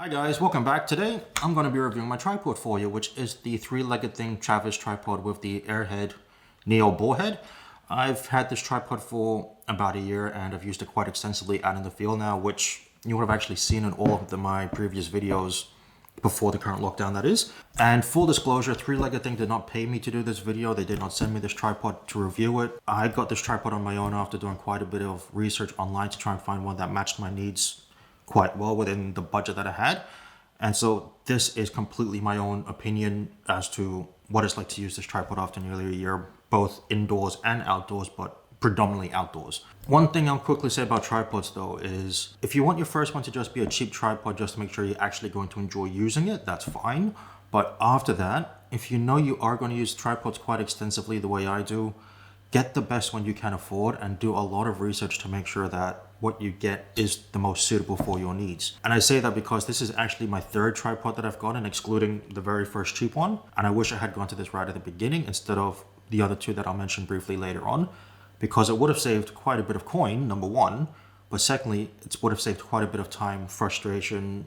Hi guys, welcome back. Today I'm going to be reviewing my tripod for you, which is the three-legged thing Travis tripod with the Airhead Neo ball head. I've had this tripod for about a year and I've used it quite extensively out in the field now, which you would have actually seen in all of my previous videos before the current lockdown, that is. And full disclosure, three-legged thing did not pay me to do this video. They did not send me this tripod to review it. I got this tripod on my own after doing quite a bit of research online to try and find one that matched my needs quite well within the budget that I had. And so this is completely my own opinion as to what it's like to use this tripod after nearly a year, both indoors and outdoors, but predominantly outdoors. One thing I'll quickly say about tripods though is if you want your first one to just be a cheap tripod just to make sure you're actually going to enjoy using it, that's fine. But after that, if you know you are going to use tripods quite extensively the way I do, get the best one you can afford and do a lot of research to make sure that what you get is the most suitable for your needs. And I say that because this is actually my third tripod that I've gotten, excluding the very first cheap one. And I wish I had gone to this right at the beginning instead of the other two that I'll mention briefly later on, because it would have saved quite a bit of coin, number one, but secondly, it would have saved quite a bit of time, frustration,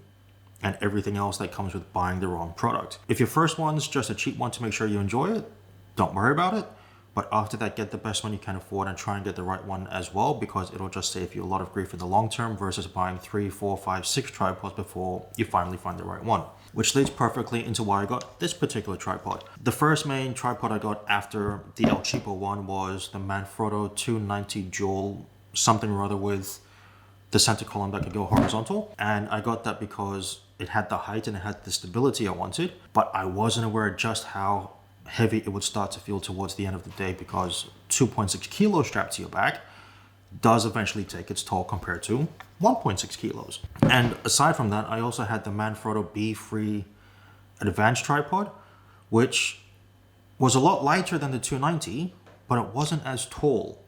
and everything else that comes with buying the wrong product. If your first one's just a cheap one to make sure you enjoy it, don't worry about it. But after that, get the best one you can afford and try and get the right one as well, because it'll just save you a lot of grief in the long term versus buying 3, 4, 5, 6 tripods before you finally find the right one. Which leads perfectly into why I got this particular tripod. The first main tripod I got after the El Cheapo one was the Manfrotto 290 dual something or other with the center column that could go horizontal. And I got that because it had the height and it had the stability I wanted, but I wasn't aware just how heavy it would start to feel towards the end of the day, because 2.6 kilos strapped to your back does eventually take its toll compared to 1.6 kilos. And aside from that, I also had the Manfrotto B-Free Advanced tripod, which was a lot lighter than the 290, but it wasn't as tall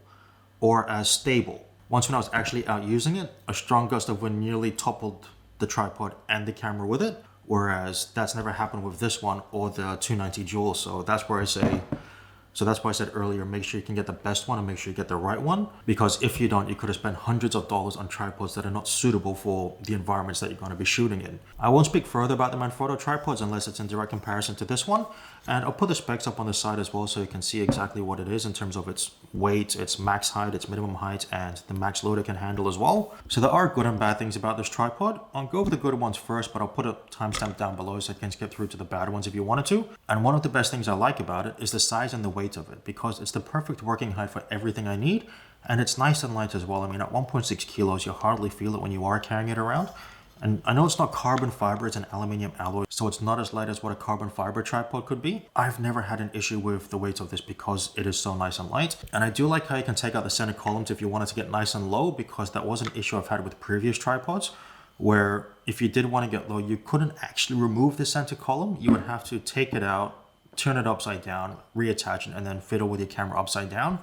or as stable. Once when I was actually out using it, a strong gust of wind nearly toppled the tripod and the camera with it, whereas that's never happened with this one or the 290 dual. So that's why I said earlier, make sure you can get the best one and make sure you get the right one, because if you don't, you could have spent hundreds of dollars on tripods that are not suitable for the environments that you're going to be shooting in. I won't speak further about the Manfrotto tripods unless it's in direct comparison to this one, and I'll put the specs up on the side as well so you can see exactly what it is in terms of its weight, its max height, its minimum height, and the max load it can handle as well. So there are good and bad things about this tripod. I'll go over the good ones first, but I'll put a timestamp down below so you can skip through to the bad ones if you wanted to. And one of the best things I like about it is the size and the weight of it, because it's the perfect working height for everything I need, and it's nice and light as well. I mean, at 1.6 kilos, you hardly feel it when you are carrying it around. And I know it's not carbon fiber, it's an aluminium alloy, so it's not as light as what a carbon fiber tripod could be. I've never had an issue with the weight of this because it is so nice and light. And I do like how you can take out the center columns if you wanted to get nice and low, because that was an issue I've had with previous tripods, where if you did want to get low, you couldn't actually remove the center column. You would have to take it out, turn it upside down, reattach it, and then fiddle with your camera upside down.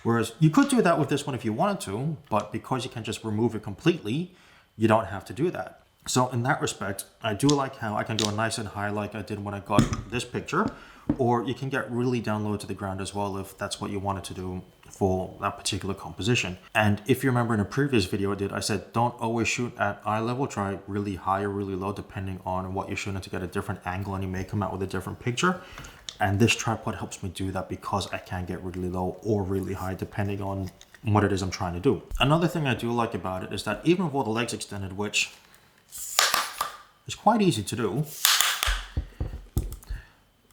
Whereas you could do that with this one if you wanted to, but because you can just remove it completely, you don't have to do that. So in that respect, I do like how I can go nice and high like I did when I got this picture, or you can get really down low to the ground as well if that's what you wanted to do for that particular composition. And if you remember in a previous video I said don't always shoot at eye level, try really high or really low depending on what you're shooting to get a different angle, and you may come out with a different picture. And this tripod helps me do that because I can get really low or really high depending on what it is I'm trying to do. Another thing I do like about it is that even with all the legs extended, which is quite easy to do,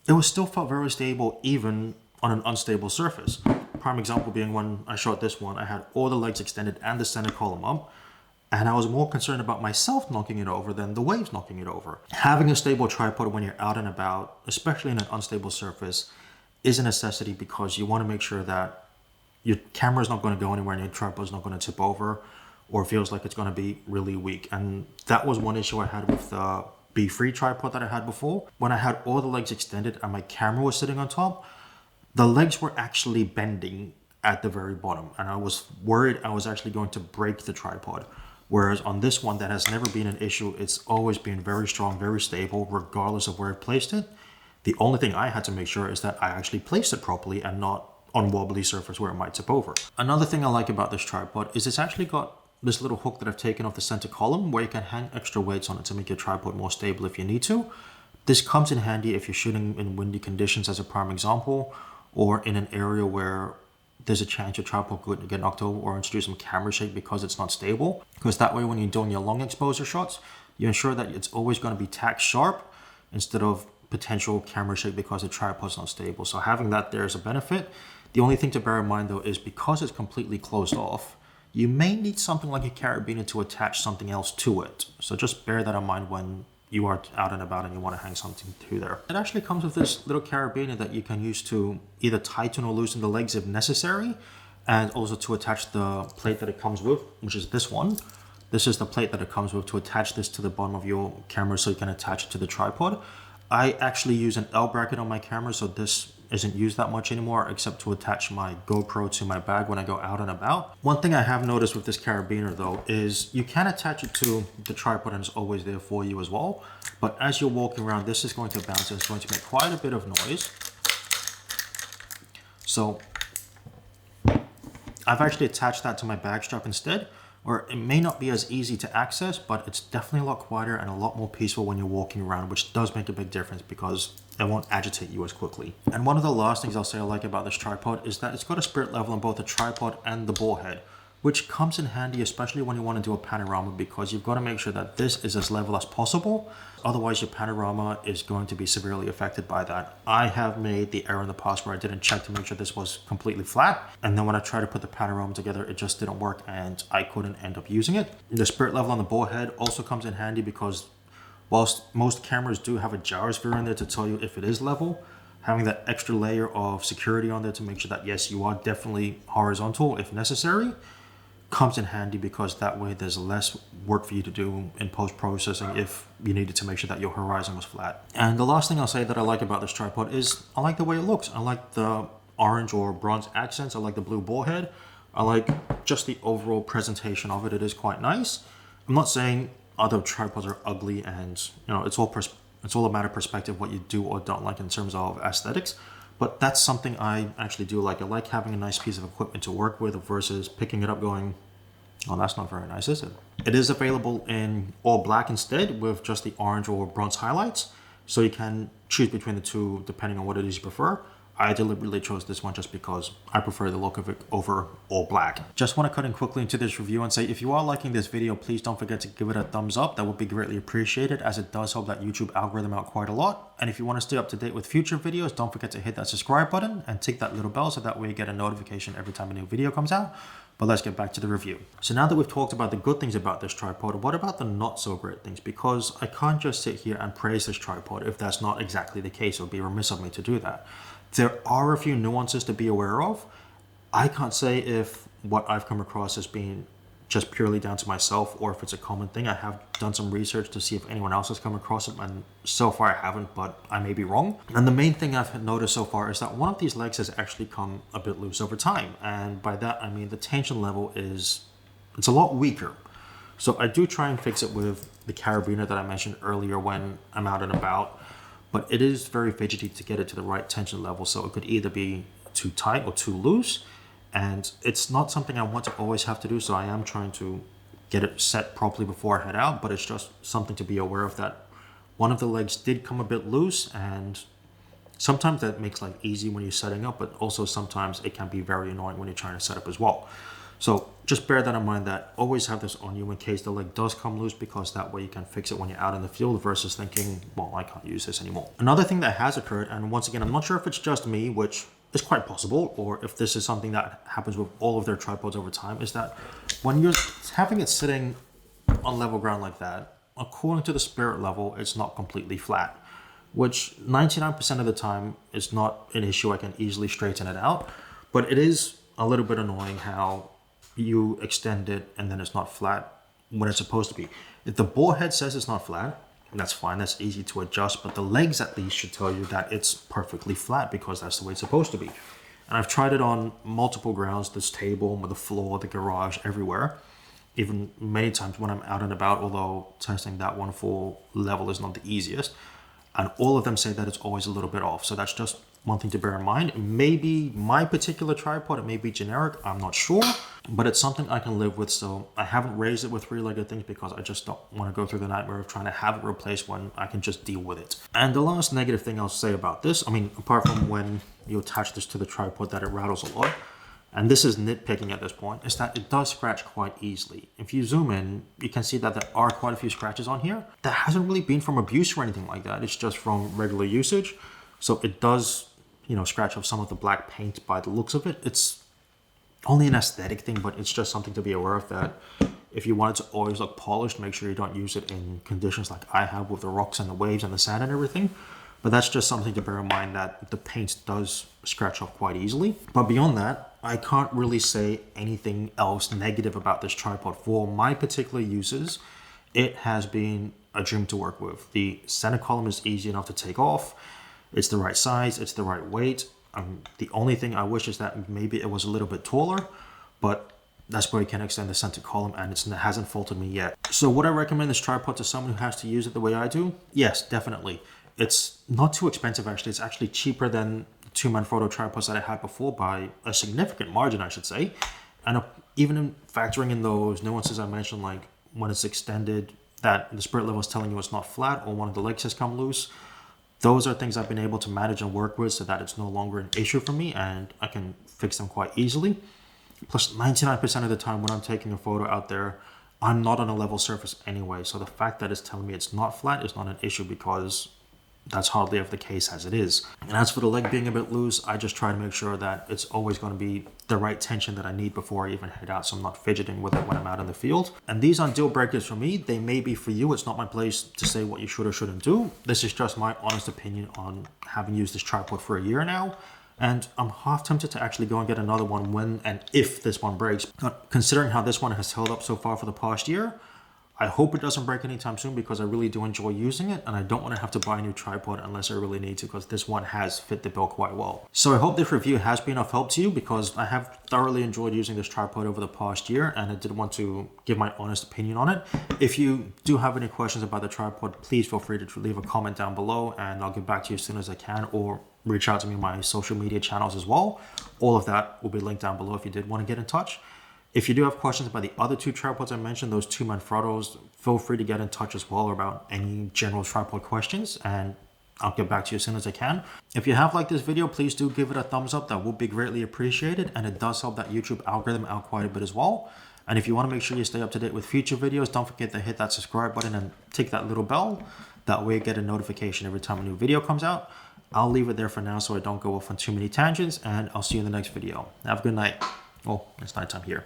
it was still felt very stable even on an unstable surface. Prime example being when I shot this one, I had all the legs extended and the center column up, and I was more concerned about myself knocking it over than the waves knocking it over. Having a stable tripod when you're out and about, especially in an unstable surface, is a necessity, because you want to make sure that your camera is not going to go anywhere and your tripod is not going to tip over or feels like it's going to be really weak. And that was one issue I had with the B-Free tripod that I had before. When I had all the legs extended and my camera was sitting on top, the legs were actually bending at the very bottom, and I was worried I was actually going to break the tripod. Whereas on this one, that has never been an issue. It's always been very strong, very stable, regardless of where I placed it. The only thing I had to make sure is that I actually placed it properly and not on wobbly surface where it might tip over. Another thing I like about this tripod is it's actually got this little hook that I've taken off the center column where you can hang extra weights on it to make your tripod more stable if you need to. This comes in handy if you're shooting in windy conditions as a prime example, or in an area where there's a chance your tripod could get knocked over or introduce some camera shake because it's not stable. Because that way when you're doing your long exposure shots, you ensure that it's always going to be tack sharp instead of potential camera shake because the tripod's not stable. So having that there is a benefit. The only thing to bear in mind though is because it's completely closed off, you may need something like a carabiner to attach something else to it. So just bear that in mind when you are out and about and you want to hang something to there. It actually comes with this little carabiner that you can use to either tighten or loosen the legs if necessary, and also to attach the plate that it comes with, which is this one. This is the plate that it comes with to attach this to the bottom of your camera so you can attach it to the tripod. I actually use an L bracket on my camera, so this isn't used that much anymore except to attach my GoPro to my bag when I go out and about. One thing I have noticed with this carabiner though is you can attach it to the tripod and it's always there for you as well. But as you're walking around, this is going to bounce and it's going to make quite a bit of noise. So I've actually attached that to my bag strap instead, where it may not be as easy to access, but it's definitely a lot quieter and a lot more peaceful when you're walking around, which does make a big difference because it won't agitate you as quickly. And one of the last things I'll say I like about this tripod is that it's got a spirit level on both the tripod and the ball head, which comes in handy, especially when you want to do a panorama, because you've got to make sure that this is as level as possible. Otherwise, your panorama is going to be severely affected by that. I have made the error in the past where I didn't check to make sure this was completely flat. And then when I tried to put the panorama together, it just didn't work and I couldn't end up using it. The spirit level on the ball head also comes in handy because whilst most cameras do have a gyrosphere in there to tell you if it is level, having that extra layer of security on there to make sure that yes, you are definitely horizontal if necessary, comes in handy because that way there's less work for you to do in post-processing if you needed to make sure that your horizon was flat. And the last thing I'll say that I like about this tripod is I like the way it looks. I like the orange or bronze accents. I like the blue ball head. I like just the overall presentation of it. It is quite nice. I'm not saying other tripods are ugly and it's all a matter of perspective what you do or don't like in terms of aesthetics. But that's something I actually do like. I like having a nice piece of equipment to work with versus picking it up going, oh, that's not very nice, is it? It is available in all black instead with just the orange or bronze highlights. So you can choose between the two depending on what it is you prefer. I deliberately chose this one just because I prefer the look of it over all black. Just want to cut in quickly into this review and say if you are liking this video, please don't forget to give it a thumbs up. That would be greatly appreciated as it does help that YouTube algorithm out quite a lot. And if you want to stay up to date with future videos, don't forget to hit that subscribe button and tick that little bell so that way you get a notification every time a new video comes out. But let's get back to the review. So now that we've talked about the good things about this tripod, what about the not so great things? Because I can't just sit here and praise this tripod if that's not exactly the case. It would be remiss of me to do that. There are a few nuances to be aware of. I can't say if what I've come across as being just purely down to myself or if it's a common thing. I have done some research to see if anyone else has come across it, and so far I haven't, but I may be wrong. And the main thing I've noticed so far is that one of these legs has actually come a bit loose over time. And by that, I mean the tension level it's a lot weaker. So I do try and fix it with the carabiner that I mentioned earlier when I'm out and about. But it is very fidgety to get it to the right tension level, so it could either be too tight or too loose, and it's not something I want to always have to do, so I am trying to get it set properly before I head out, but it's just something to be aware of that one of the legs did come a bit loose, and sometimes that makes life easy when you're setting up, but also sometimes it can be very annoying when you're trying to set up as well. So just bear that in mind, that always have this on you in case the leg does come loose, because that way you can fix it when you're out in the field versus thinking, well, I can't use this anymore. Another thing that has occurred, and once again, I'm not sure if it's just me, which is quite possible, or if this is something that happens with all of their tripods over time, is that when you're having it sitting on level ground like that, according to the spirit level, it's not completely flat, which 99% of the time is not an issue. I can easily straighten it out, but it is a little bit annoying how you extend it and then it's not flat when it's supposed to be. If the ball head says it's not flat, that's fine, that's easy to adjust, but the legs at least should tell you that it's perfectly flat because that's the way it's supposed to be. And I've tried it on multiple grounds, this table, the floor, the garage, everywhere, even many times when I'm out and about, although testing that one full level is not the easiest. And all of them say that it's always a little bit off. So that's just one thing to bear in mind. Maybe my particular tripod, it may be generic, I'm not sure, but it's something I can live with. So I haven't raised it with three-legged things because I just don't want to go through the nightmare of trying to have it replaced when I can just deal with it. And the last negative thing I'll say about this, I mean, apart from when you attach this to the tripod that it rattles a lot, and this is nitpicking at this point, is that it does scratch quite easily. If you zoom in, you can see that there are quite a few scratches on here. That hasn't really been from abuse or anything like that. It's just from regular usage. So it does, scratch off some of the black paint by the looks of it. It's only an aesthetic thing, but it's just something to be aware of, that if you want it to always look polished, make sure you don't use it in conditions like I have with the rocks and the waves and the sand and everything. But that's just something to bear in mind, that the paint does scratch off quite easily. But beyond that, I can't really say anything else negative about this tripod. For my particular uses, it has been a dream to work with. The center column is easy enough to take off. It's the right size, it's the right weight. The only thing I wish is that maybe it was a little bit taller, but that's where you can extend the center column, and it hasn't faulted me yet. So would I recommend this tripod to someone who has to use it the way I do? Yes, definitely. It's not too expensive, actually. It's actually cheaper than two-man photo tripods that I had before by a significant margin, I should say. And even in factoring in those nuances I mentioned, like when it's extended, that the spirit level is telling you it's not flat, or one of the legs has come loose, those are things I've been able to manage and work with so that it's no longer an issue for me, and I can fix them quite easily. Plus, 99% of the time when I'm taking a photo out there, I'm not on a level surface anyway. So the fact that it's telling me it's not flat is not an issue, because that's hardly ever the case as it is. And as for the leg being a bit loose, I just try to make sure that it's always going to be the right tension that I need before I even head out, so I'm not fidgeting with it when I'm out in the field. And these aren't deal breakers for me. They may be for you. It's not my place to say what you should or shouldn't do. This is just my honest opinion on having used this tripod for a year now. And I'm half tempted to actually go and get another one when and if this one breaks. Considering how this one has held up so far for the past year, I hope it doesn't break anytime soon, because I really do enjoy using it, and I don't want to have to buy a new tripod unless I really need to, because this one has fit the bill quite well. So I hope this review has been of help to you, because I have thoroughly enjoyed using this tripod over the past year, and I did want to give my honest opinion on it. If you do have any questions about the tripod, please feel free to leave a comment down below, and I'll get back to you as soon as I can, or reach out to me on my social media channels as well. All of that will be linked down below if you did want to get in touch. If you do have questions about the other two tripods I mentioned, those two Manfrottos, feel free to get in touch as well about any general tripod questions, and I'll get back to you as soon as I can. If you have liked this video, please do give it a thumbs up. That would be greatly appreciated, and it does help that YouTube algorithm out quite a bit as well. And if you want to make sure you stay up to date with future videos, don't forget to hit that subscribe button and tick that little bell. That way you get a notification every time a new video comes out. I'll leave it there for now so I don't go off on too many tangents, and I'll see you in the next video. Have a good night. Well, it's nighttime here.